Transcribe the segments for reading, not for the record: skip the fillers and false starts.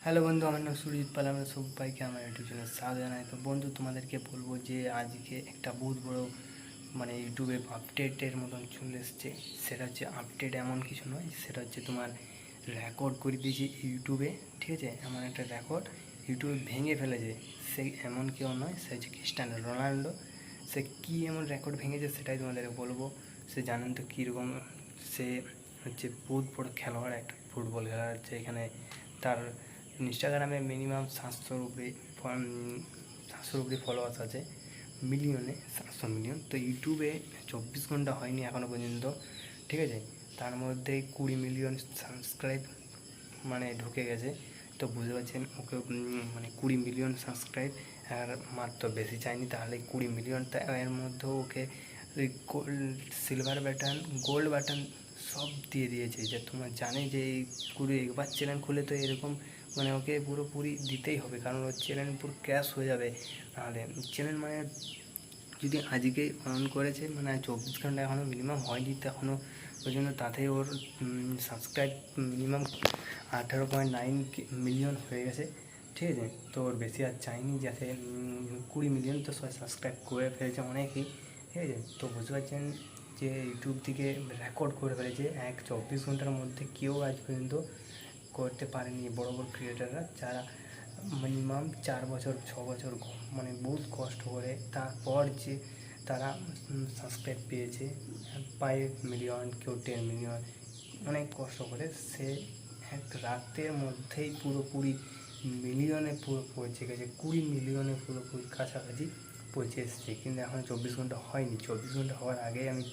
Hello বন্ধু, আমার নাম সুরজিৎ পাল। আমরা সবাইকে আমার ইউটিউব চ্যানেল স্বাগত জানাই। তো বন্ধু, তোমাদেরকে বলবো যে আজকে একটা বহুত বড় ইউটিউবে আপডেটের মতন চলে এসছে। সেটা হচ্ছে আপডেট এমন কিছু নয়, সেটা হচ্ছে তোমার রেকর্ড করে দিয়েছে ইউটিউবে। ঠিক আছে, এমন একটা রেকর্ড ইউটিউবে ভেঙে ফেলেছে। সে এমন কেউ নয়, সে হচ্ছে ক্রিস্টিয়ানো রোনাল্ডো। সে কী এমন রেকর্ড ভেঙেছে সেটাই তোমাদেরকে বলবো। সে জানেন তো কীরকম, সে হচ্ছে বহুত বড় খেলোয়াড়, একটা ফুটবল খেলোয়াড় হচ্ছে। এখানে তার ইনস্টাগ্রামে মিনিমাম 700 উপরে ফলোয়ার্স আছে, মিলিয়নে 700 মিলিয়ন। তো ইউটিউবে 24 ঘন্টা হয়নি এখনও পর্যন্ত, ঠিক আছে, তার মধ্যে 20 মিলিয়ন সাবস্ক্রাইব ঢুকে গেছে। তো বুঝতে পারছেন ওকে 20 মিলিয়ন সাবস্ক্রাইব, আর মাত্র বেশি চাইনি, তাহলে 20 মিলিয়ন। এর মধ্যেও ওকে ওই সিলভার বাটন, গোল্ড বাটন সব দিয়ে দিয়েছে। যে তোমার জানে যে এই একবার চ্যানেল খুলে তো এরকম ওকে পুরোপুরি দিতেই হবে, কারণ ওর চ্যানেল পুরো ক্র্যাশ হয়ে যাবে। নাহলে চ্যানেল যদি আজকে অন করেছে 24 ঘন্টা এখনও মিনিমাম হয়নি, তো এখনও পর্যন্ত তাতে ওর সাবস্ক্রাইব মিনিমাম 18.9 মিলিয়ন হয়ে গেছে। ঠিক আছে, তো ওর বেশি আর চাইনি, যাতে 20 মিলিয়ন তো সবাই সাবস্ক্রাইব করে ফেলেছে অনেকেই। ঠিক আছে, তো বুঝতে পারছেন যে ইউটিউব থেকে রেকর্ড করে ফেলেছে। 24 ঘন্টার মধ্যে কেউ আজ পর্যন্ত করতে পারেনি, বড় বড় ক্রিয়েটাররা, যারা মিনিমাম 4 বছর 6 বছর বহুত কষ্ট করে তারপর যে তারা সাবস্ক্রাইব পেয়েছে। 5 মিলিয়ন, কেউ 10 মিলিয়ন, অনেক কষ্ট করে সে এক রাতের মধ্যেই পুরোপুরি মিলিয়নে পুরো পৌঁছে গেছে। 20 মিলিয়নে পুরোপুরি কাছাকাছি পৌঁছে এসেছে, কিন্তু এখন 24 ঘন্টা হয়নি। 24 ঘন্টা হওয়ার আগেই আমি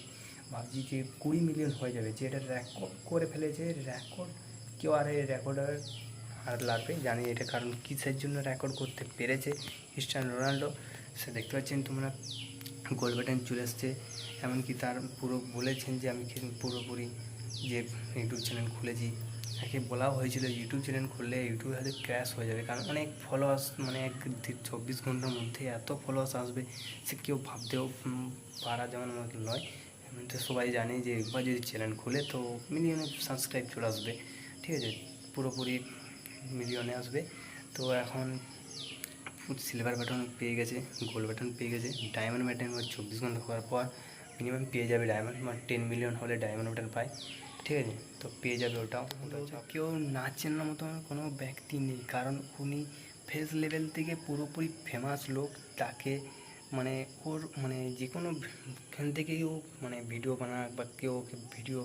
ভাবছি যে 20 মিলিয়ন হয়ে যাবে। যে এটা রেকর্ড করে ফেলেছে, রেকর্ড কেউ আর এই রেকর্ডার আর লাগবে জানি এটা, কারণ কিসের জন্য রেকর্ড করতে পেরেছে ক্রিস্টিয়ানো রোনাল্ডো। সে দেখতে পাচ্ছেন তোমরা, গোল বাটন চলে এসছে। এমনকি তার পুরো বলেছেন যে আমি পুরোপুরি যে ইউটিউব চ্যানেল খুলেছি, তাকে বলাও হয়েছিল ইউটিউব চ্যানেল খুললে ইউটিউব হয়তো ক্র্যাশ হয়ে যাবে, কারণ অনেক ফলোয়ার্স 24 ঘন্টার মধ্যে এত ফলোয়ার্স আসবে, সে কেউ ভাবতেও পারা যেমন নয়। তো সবাই জানে যে একবার যদি চ্যানেল খুলে তো মিলিয়নে সাবস্ক্রাইব চলে আসবে। ঠিক আছে, পুরোপুরি মিলিয়নে আসবে। তো এখন সিলভার বাটন পেয়ে গেছে, গোল্ড বাটন পেয়ে গেছে, ডায়মন্ড বাটন 24 ঘন্টা হওয়ার পর মিনিমাম পেয়ে যাবে ডায়মন্ড, 10 মিলিয়ন হলে ডায়মন্ড বাটন পায়। ঠিক আছে, তো পেয়ে যাবে ওটাও। কেউ না চেনার মতো কোনো ব্যক্তি নেই, কারণ উনি ফেস লেভেল থেকে পুরোপুরি ফেমাস লোক। তাকে ওর যে কোনো খান থেকেই ও ভিডিও বানাক বা কেউ ওকে ভিডিও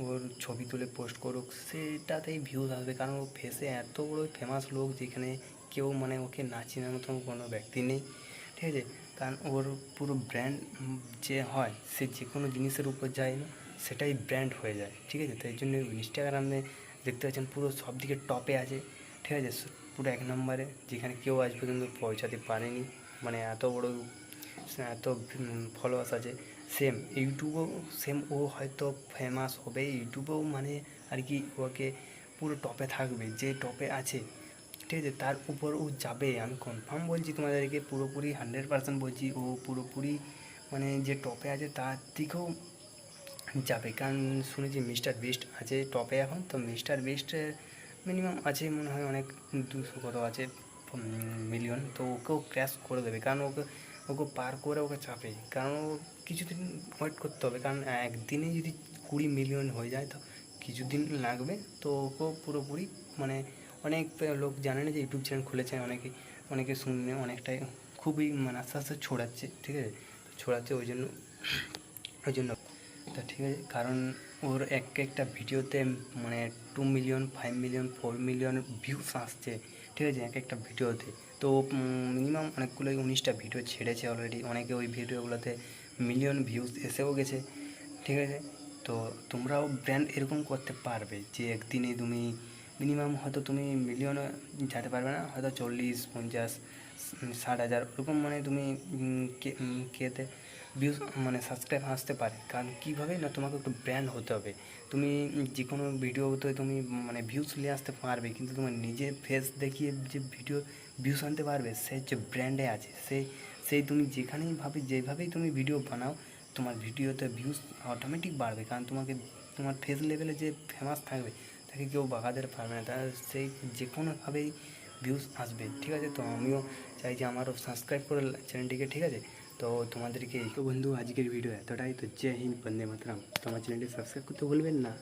ওর ছবি তুলে পোস্ট করুক, সেটাতেই ভিউজ আসবে, কারণ ও ফেসে এত বড়ো ফেমাস লোক, যেখানে কেউ ওকে না চেনার মতো কোনো ব্যক্তি নেই। ঠিক আছে, কারণ ওর পুরো ব্র্যান্ড যে হয়, সে যে কোনো জিনিসের উপর যায় না, সেটাই ব্র্যান্ড হয়ে যায়। ঠিক আছে, তাই জন্য ইনস্টাগ্রামে দেখতে পাচ্ছেন পুরো সব দিকে টপে আছে। ঠিক আছে, পুরো 1 নম্বরে, যেখানে কেউ আজ পর্যন্ত পৌঁছাতে পারেনি। এত বড় এত ফলোয়ার্স আছে। সেম ইউটিউবেও সেম, ও হয়তো ফেমাস হবে ইউটিউবেও, আর কি ওকে পুরো টপে থাকবে, যে টপে আছে। ঠিক আছে, তার উপর ও যাবে, আমি কনফার্ম বলছি তোমাদেরকে, পুরোপুরি 100% বলছি। ও পুরোপুরি যে টপে আছে তার দিকেও যাবে, কারণ শুনেছি মিস্টার বিস্ট আছে টপে এখন। তো মিস্টার বিস্টের মিনিমাম আছে মনে হয় অনেক 200 কত আছে মিলিয়ন। তো ওকেও ক্র্যাশ করে দেবে, কারণ ওকে ওকে পার করে ওকে চাপে, কারণ ও কিছুদিন ওয়েট করতে হবে, কারণ একদিনে যদি 20 মিলিয়ন হয়ে যায় তো কিছুদিন লাগবে। তো ওকেও পুরোপুরি অনেক লোক জানে না যে ইউটিউব চ্যানেল খুলেছে, অনেকে শুনে অনেকটাই খুবই আস্তে আস্তে ছড়াচ্ছে। ঠিক আছে, ছড়াচ্ছে ওই জন্য তা ঠিক আছে, কারণ ওর একটা ভিডিওতে 2 মিলিয়ন, 5 মিলিয়ন, 4 মিলিয়ন ভিউস আসছে। ঠিক আছে, একটা ভিডিওতে। তো মিনিমাম অনেকগুলো 19টা ভিডিও ছেড়েছে অলরেডি, অনেকে ওই ভিডিওগুলোতে মিলিয়ন ভিউজ এসেও গেছে। ঠিক আছে, তো তোমরাও ব্র্যান্ড এরকম করতে পারবে যে একদিনে তুমি মিনিমাম হয়তো তুমি মিলিয়নে যেতে পারবে না, হয়তো 40, 50, 60 হাজার ওরকম তুমি কেতে ভিউজ সাবস্ক্রাইব আসতে পারে। কারণ কীভাবে না, তোমাকে একটু ব্র্যান্ড হতে হবে। তুমি যে কোনো ভিডিওতে তুমি ভিউজ নিয়ে আসতে পারবে, কিন্তু তোমার নিজের ফেস দেখিয়ে যে ভিডিও ভিউজ আনতে পারবে, সে যে ব্র্যান্ডে আছে, সেই তুমি যেভাবেই তুমি ভিডিও বানাও, তোমার ভিডিওতে ভিউজ অটোমেটিক বাড়বে, কারণ তোমার ফেস লেভেলে যে ফেমাস থাকবে তাকে কেউ বাগাতে পারবে না, তার সেই যে কোনোভাবেই ভিউজ আসবে, ঠিক আছে। তো আমিও চাই যে আমারও সাবস্ক্রাইব করে চ্যানেলটিকে, ঠিক আছে। তো তোমাদেরকে তো বন্ধু আজকের ভিডিও এতটাই। তো জয় হিন্দ, বন্দে মাতরম। তো আমার চ্যানেলটি সাবস্ক্রাইব করতে ভুলবেন না।